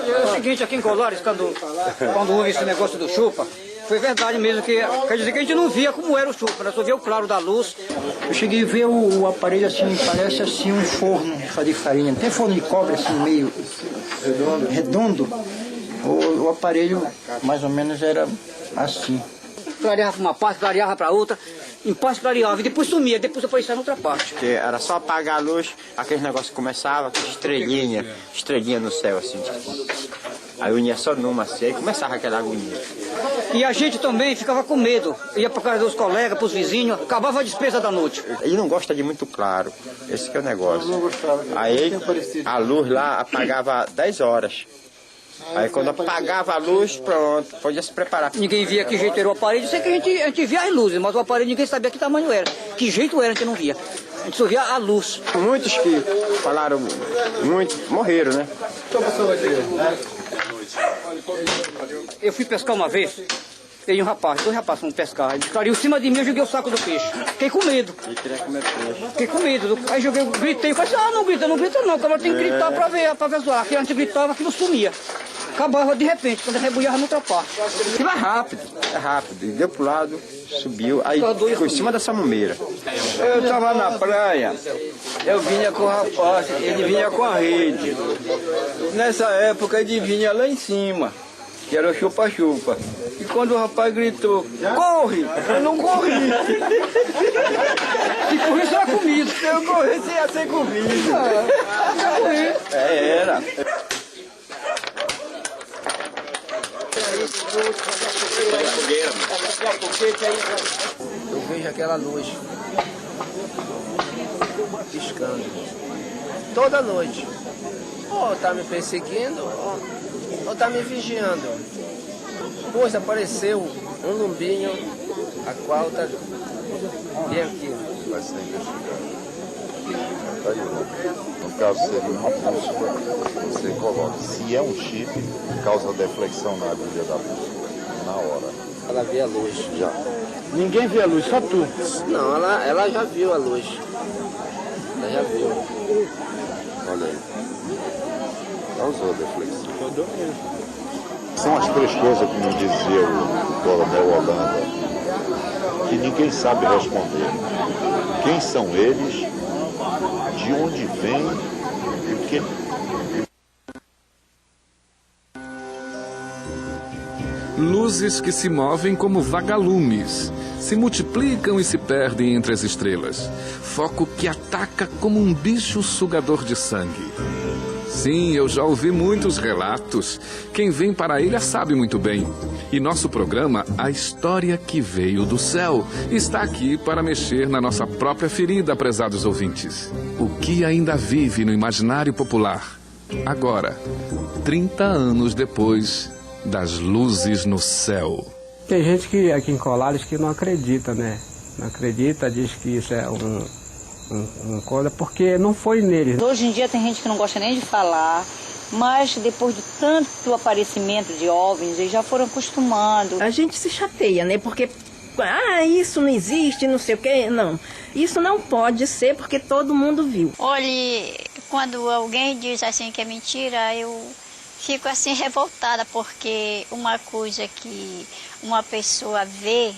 É o seguinte, aqui em Colares, quando houve esse negócio do chupa, foi verdade mesmo, que quer dizer que a gente não via como era o chupa, né? Só via o claro da luz. Eu cheguei a ver o aparelho assim, parece assim um forno de fazer farinha, não tem forno de cobre assim, meio redondo. O aparelho mais ou menos era assim. Clareava para uma parte, clareava para outra, em parte clareava e depois sumia, depois aparecia na outra parte. Porque era só apagar a luz, aquele negócio começava com estrelinha no céu assim. Aí unia só numa assim, aí começava aquela agonia. E a gente também ficava com medo, ia para casa dos colegas, para os vizinhos, acabava a despesa da noite. Ele não gosta de muito claro, esse que é o negócio. Aí a luz lá apagava 10 horas. Aí quando apagava a luz, pronto, podia se preparar. Ninguém via que jeito era o aparelho, sei que a gente via as luzes, mas o aparelho ninguém sabia que tamanho era, que jeito era, a gente não via. A gente só via a luz. Muitos que falaram, muitos morreram, né? Eu fui pescar uma vez, tem dois rapazes foram pescar, eles ficaram em cima de mim, eu joguei o saco do peixe. Fiquei com medo. Fiquei com medo. Aí joguei, gritei, falei assim, não grita não, o cara tem que gritar pra ver zoar. Aqui antes gritava, aquilo sumia. Acabava de repente, quando reboiava no outra parte. Aquilo é rápido, e deu pro lado, subiu, aí ficou em cima dessa mumeira. Eu estava na praia, eu vinha com o rapaz, ele vinha com a rede. Nessa época ele vinha lá em cima, que era o chupa-chupa. E quando o rapaz gritou, corre! Eu não corri. Se corresse era comido. Se eu corresse ia ser comido. Era. Eu vejo aquela luz piscando toda noite. Ou tá me perseguindo, ou tá me vigiando. Pois apareceu um lombinho, a qual tá bem aqui. Vai ser investigado. Tá aí, no caso seria uma bússola, você coloca. Se é um chip, causa deflexão na agulha da bússola, na hora. Ela vê a luz. Já. Ninguém vê a luz, só tu. Não, ela já viu a luz. Ela já viu. Olha aí. Causou deflexão. São as três coisas, como dizia o coronel Holanda, que ninguém sabe responder. Quem são eles, de onde vêm e o que... Luzes que se movem como vagalumes, se multiplicam e se perdem entre as estrelas. Foco que ataca como um bicho sugador de sangue. Sim, eu já ouvi muitos relatos. Quem vem para a ilha sabe muito bem. E nosso programa, A História que Veio do Céu, está aqui para mexer na nossa própria ferida, prezados ouvintes. O que ainda vive no imaginário popular. Agora, 30 anos depois das luzes no céu. Tem gente que aqui em Colares que não acredita, né? Não acredita, diz que isso é uma coisa, porque não foi neles. Hoje em dia tem gente que não gosta nem de falar, mas depois de tanto aparecimento de OVNIs, eles já foram acostumando. A gente se chateia, né? Porque, isso não existe, não sei o quê. Não, isso não pode ser porque todo mundo viu. Olha, quando alguém diz assim que é mentira, eu fico assim revoltada, porque uma coisa que uma pessoa vê,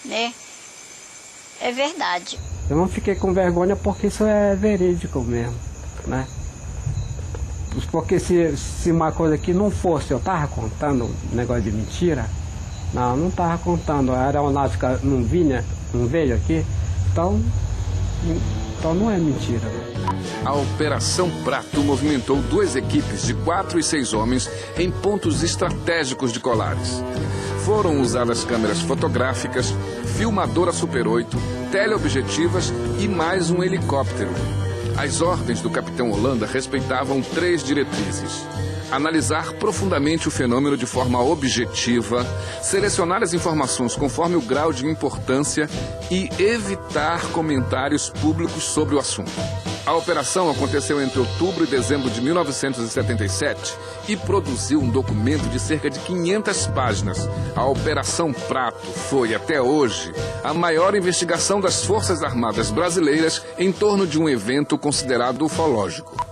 né, é verdade. Eu não fiquei com vergonha porque isso é verídico mesmo, né? Porque se uma coisa que não fosse, eu tava contando um negócio de mentira, não tava contando, a aeronáutica não veio aqui, então não é mentira. A Operação Prato movimentou 2 equipes de 4 e 6 homens em pontos estratégicos de Colares. Foram usadas câmeras fotográficas, filmadora Super 8, teleobjetivas e mais um helicóptero. As ordens do capitão Holanda respeitavam 3 diretrizes: analisar profundamente o fenômeno de forma objetiva, selecionar as informações conforme o grau de importância e evitar comentários públicos sobre o assunto. A operação aconteceu entre outubro e dezembro de 1977 e produziu um documento de cerca de 500 páginas. A Operação Prato foi, até hoje, a maior investigação das Forças Armadas brasileiras em torno de um evento considerado ufológico.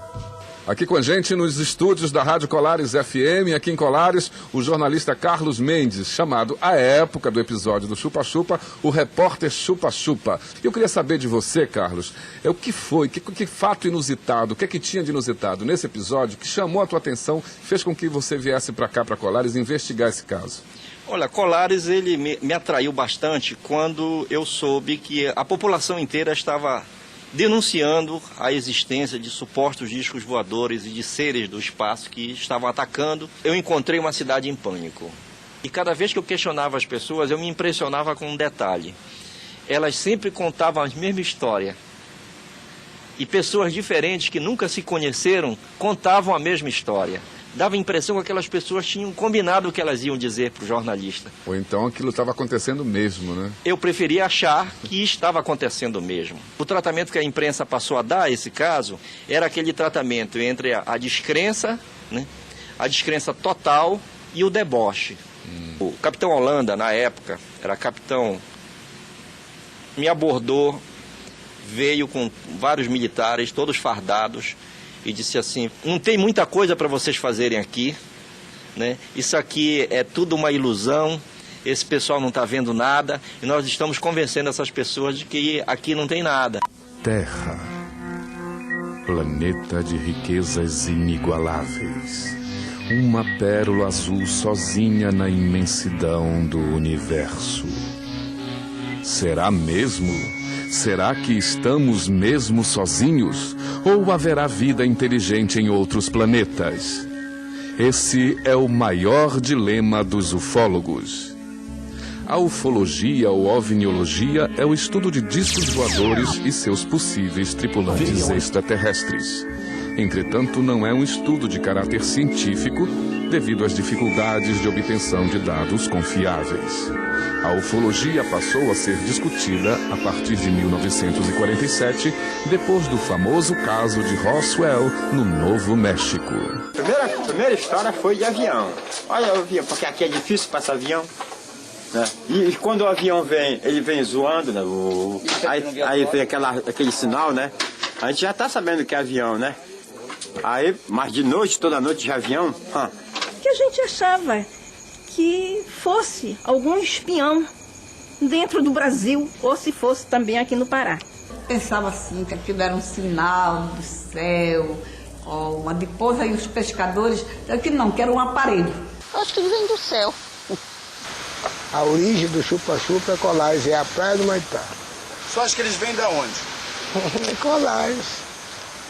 Aqui com a gente nos estúdios da Rádio Colares FM, aqui em Colares, o jornalista Carlos Mendes, chamado à época do episódio do Chupa Chupa, o repórter Chupa Chupa. Eu queria saber de você, Carlos, o que foi, que fato inusitado, o que é que tinha de inusitado nesse episódio que chamou a tua atenção, fez com que você viesse para cá, para Colares, investigar esse caso? Olha, Colares, ele me atraiu bastante quando eu soube que a população inteira estava denunciando a existência de supostos discos voadores e de seres do espaço que estavam atacando. Eu encontrei uma cidade em pânico. E cada vez que eu questionava as pessoas, eu me impressionava com um detalhe. Elas sempre contavam a mesma história. E pessoas diferentes que nunca se conheceram contavam a mesma história. Dava a impressão que aquelas pessoas tinham combinado o que elas iam dizer para o jornalista. Ou então aquilo estava acontecendo mesmo, né? Eu preferia achar que estava acontecendo mesmo. O tratamento que a imprensa passou a dar a esse caso era aquele tratamento entre a descrença, né, a descrença total e o deboche. O capitão Holanda, na época, era capitão, me abordou, veio com vários militares, todos fardados, e disse assim: não tem muita coisa para vocês fazerem aqui, né? Isso aqui é tudo uma ilusão, esse pessoal não está vendo nada, e nós estamos convencendo essas pessoas de que aqui não tem nada. Terra, planeta de riquezas inigualáveis, uma pérola azul sozinha na imensidão do universo. Será mesmo? Será que estamos mesmo sozinhos? Ou haverá vida inteligente em outros planetas? Esse é o maior dilema dos ufólogos. A ufologia ou ovniologia é o estudo de discos voadores e seus possíveis tripulantes extraterrestres. Entretanto, não é um estudo de caráter científico devido às dificuldades de obtenção de dados confiáveis. A ufologia passou a ser discutida a partir de 1947, depois do famoso caso de Roswell, no Novo México. A primeira história foi de avião. Olha o avião, porque aqui é difícil passar avião, né? E quando o avião vem, ele vem zoando, né? Aí vem aquele sinal, né? A gente já está sabendo que é avião, né? Aí, mas de noite, toda noite de avião... Que a gente achava que fosse algum espião dentro do Brasil, ou se fosse também aqui no Pará. Pensava assim, que aquilo era um sinal do céu, ou depois aí os pescadores, que não, que era um aparelho. Acho que vem do céu. A origem do chupa-chupa é Colares, é a praia do Maitá. Só acho que eles vêm de onde? Colares.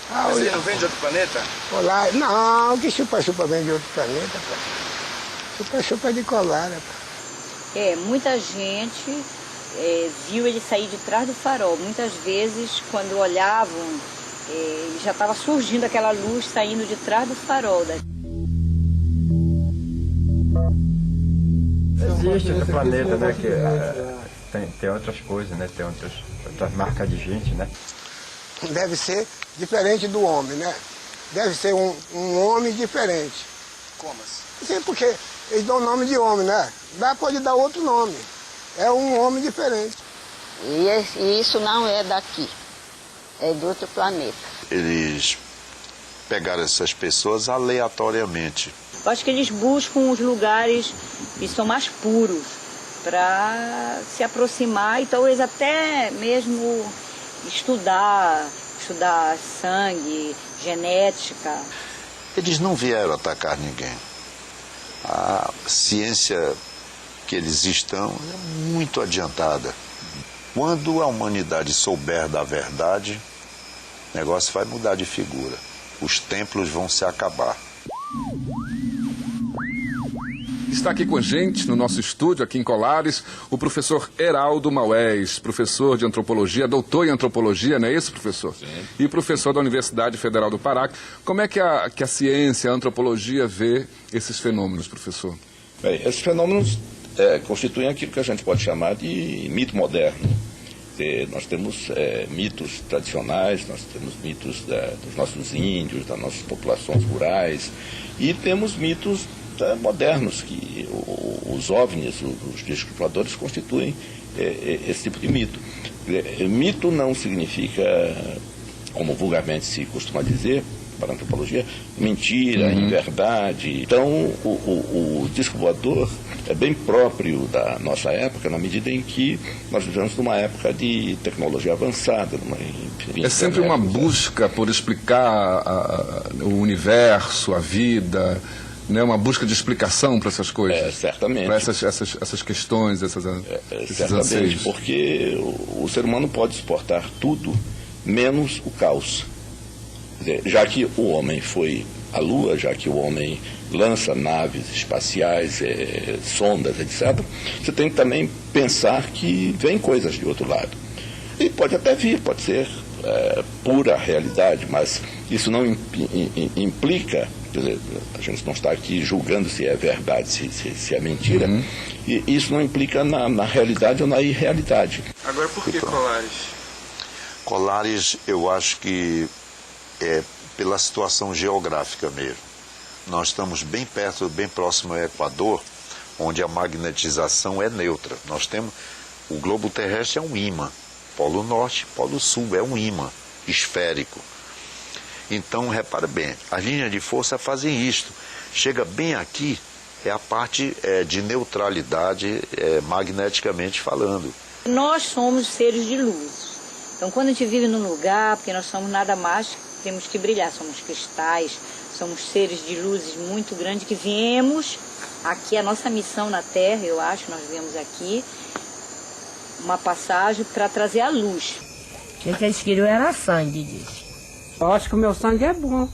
Mas ele não vem de outro planeta? Colares. Não, que chupa-chupa vem de outro planeta, pá. Chupa-chupa é de Colares, pá. Muita gente viu ele sair de trás do farol. Muitas vezes, quando olhavam, já estava surgindo aquela luz saindo de trás do farol. Existe outro planeta, né? Que tem outras coisas, né? Tem outras marcas de gente, né? Deve ser diferente do homem, né? Deve ser um homem diferente. Como assim? Sim, porque eles dão o nome de homem, né? Pode dar outro nome. É um homem diferente. E isso não é daqui, é de outro planeta. Eles pegaram essas pessoas aleatoriamente. Eu acho que eles buscam os lugares que são mais puros para se aproximar e talvez até mesmo estudar sangue, genética. Eles não vieram atacar ninguém. A ciência que eles estão é muito adiantada. Quando a humanidade souber da verdade, o negócio vai mudar de figura. Os templos vão se acabar. Está aqui com a gente, no nosso estúdio, aqui em Colares, o professor Heraldo Maués, professor de antropologia, doutor em antropologia, não é isso, professor? Sim. E professor da Universidade Federal do Pará. Como é que a ciência, a antropologia vê esses fenômenos, professor? Bem, esses fenômenos constituem aquilo que a gente pode chamar de mito moderno. Nós temos mitos tradicionais, nós temos mitos dos nossos índios, das nossas populações rurais, e temos mitos modernos, que os OVNIs, os discos voadores, constituem esse tipo de mito. Mito não significa, como vulgarmente se costuma dizer, para a antropologia, mentira, inverdade. Então, o disco voador é bem próprio da nossa época, na medida em que nós vivemos numa época de tecnologia avançada. É sempre uma busca por explicar o universo, a vida, né? Uma busca de explicação para essas coisas. Certamente. Para essas questões, esses certamente, anseios. porque o ser humano pode suportar tudo, menos o caos. Já que o homem foi à Lua, já que o homem lança naves espaciais, sondas, etc., você tem que também pensar que vem coisas de outro lado. E pode até vir, pode ser pura realidade, mas isso não implica, quer dizer, a gente não está aqui julgando se é verdade, se é mentira, e isso não implica na realidade ou na irrealidade. Agora, por que colares? Colares, eu acho que é pela situação geográfica mesmo. Nós estamos bem perto, bem próximo ao Equador, onde a magnetização é neutra. Nós temos, o globo terrestre é um ímã, Polo Norte, Polo Sul, é um ímã esférico. Então, repare bem, as linhas de força fazem isto. Chega bem aqui, é a parte de neutralidade, magneticamente falando. Nós somos seres de luz. Então, quando a gente vive num lugar, porque nós somos nada mais, temos que brilhar, somos cristais, somos seres de luzes muito grandes que viemos aqui, a nossa missão na Terra, eu acho, nós viemos aqui, uma passagem para trazer a luz. O que eles queriam era sangue, disse. Eu acho que o meu sangue é bom.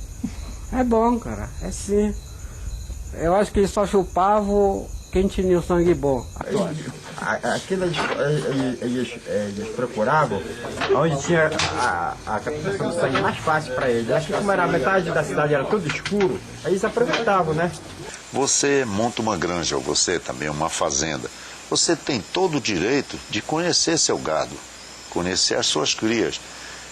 É bom, cara. É sim. Eu acho que eles só chupavam quem tinha o sangue bom. Aquilo eles procuravam onde tinha a captação do sangue mais fácil para eles. Acho que como era a metade da cidade era tudo escuro, aí eles aproveitavam, né? Você monta uma granja, ou você também uma fazenda. Você tem todo o direito de conhecer seu gado, conhecer as suas crias.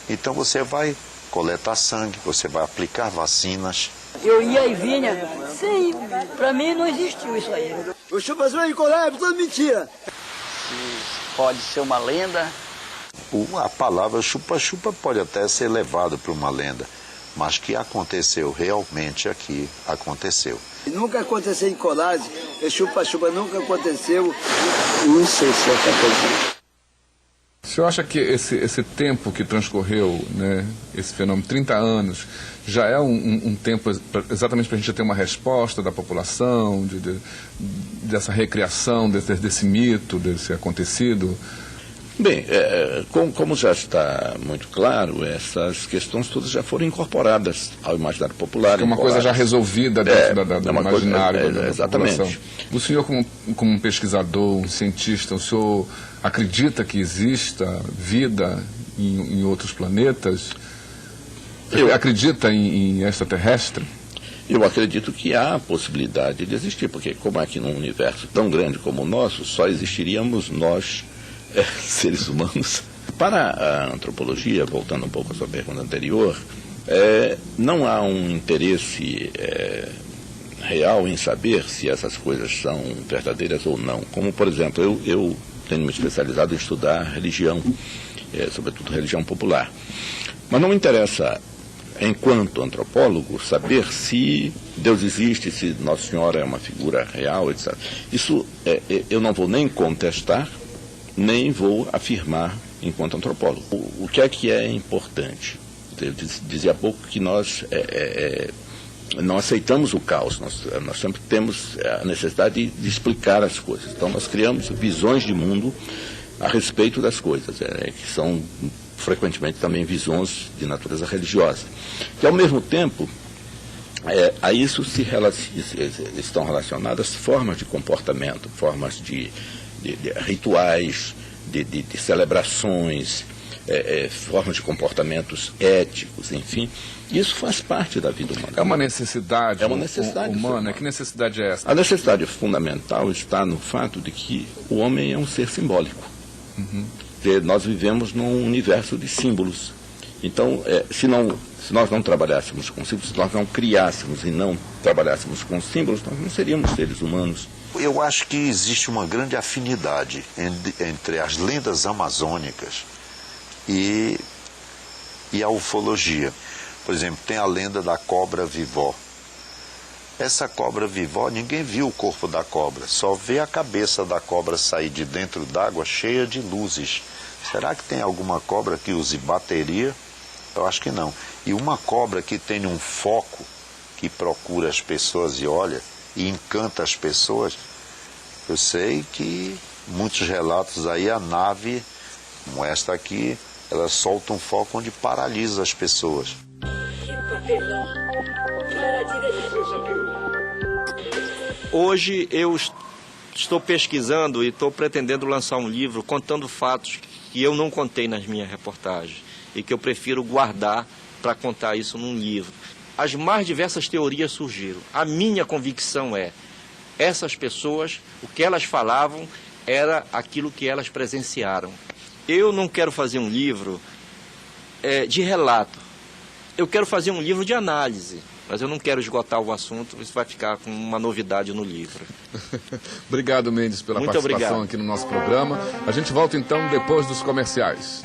Então você vai coletar sangue, você vai aplicar vacinas. Eu ia e vinha, sim, pra mim não existiu isso aí. O chupa-chupa de colégio, tudo mentira. Pode ser uma lenda. A palavra chupa-chupa pode até ser levada para uma lenda, mas que aconteceu realmente aqui, aconteceu. Nunca aconteceu em Colares, chupa-chupa nunca aconteceu. Não sei se aconteceu. O senhor acha que esse tempo que transcorreu, né, esse fenômeno, 30 anos, já é um tempo exatamente para a gente ter uma resposta da população, dessa recriação, desse mito, desse acontecido? Bem, como já está muito claro, essas questões todas já foram incorporadas ao imaginário popular. É uma coisa já resolvida dentro do imaginário da exatamente. população. O senhor, como um pesquisador, um cientista, o senhor acredita que exista vida em outros planetas? Acredita em extraterrestre? Eu acredito que há a possibilidade de existir, porque como aqui num universo tão grande como o nosso, só existiríamos nós, seres humanos. Para a antropologia, voltando um pouco à sua pergunta anterior, não há um interesse real em saber se essas coisas são verdadeiras ou não. Como, por exemplo, eu tenho me especializado em estudar religião, sobretudo religião popular. Mas não me interessa, enquanto antropólogo, saber se Deus existe, se Nossa Senhora é uma figura real, etc. Isso eu não vou nem contestar, nem vou afirmar enquanto antropólogo. O que é importante? Eu dizia há pouco que nós não aceitamos o caos, nós sempre temos a necessidade de explicar as coisas. Então nós criamos visões de mundo a respeito das coisas, que são frequentemente também visões de natureza religiosa. Que ao mesmo tempo, a isso estão relacionadas formas de comportamento, formas de rituais, de celebrações, formas de comportamentos éticos, enfim. Isso faz parte da vida humana. É uma necessidade, necessidade humana. Que necessidade é essa? A necessidade fundamental está no fato de que o homem é um ser simbólico. Nós vivemos num universo de símbolos. Então, se nós não trabalhássemos com símbolos, se nós não criássemos e não trabalhássemos com símbolos, nós não seríamos seres humanos. Eu acho que existe uma grande afinidade entre as lendas amazônicas e a ufologia. Por exemplo, tem a lenda da cobra vivó. Essa cobra vivó, ninguém viu o corpo da cobra, só vê a cabeça da cobra sair de dentro d'água cheia de luzes. Será que tem alguma cobra que use bateria? Eu acho que não. E uma cobra que tem um foco, que procura as pessoas e olha, e encanta as pessoas, eu sei que muitos relatos aí, a nave, como esta aqui, ela solta um foco onde paralisa as pessoas. Hoje eu estou pesquisando e estou pretendendo lançar um livro contando fatos que eu não contei nas minhas reportagens e que eu prefiro guardar para contar isso num livro. As mais diversas teorias surgiram. A minha convicção é, essas pessoas, o que elas falavam era aquilo que elas presenciaram. Eu não quero fazer um livro de relato. Eu quero fazer um livro de análise, mas eu não quero esgotar o assunto, isso vai ficar com uma novidade no livro. Obrigado, Mendes, pela Muito participação obrigado. aqui no nosso programa. A gente volta então depois dos comerciais.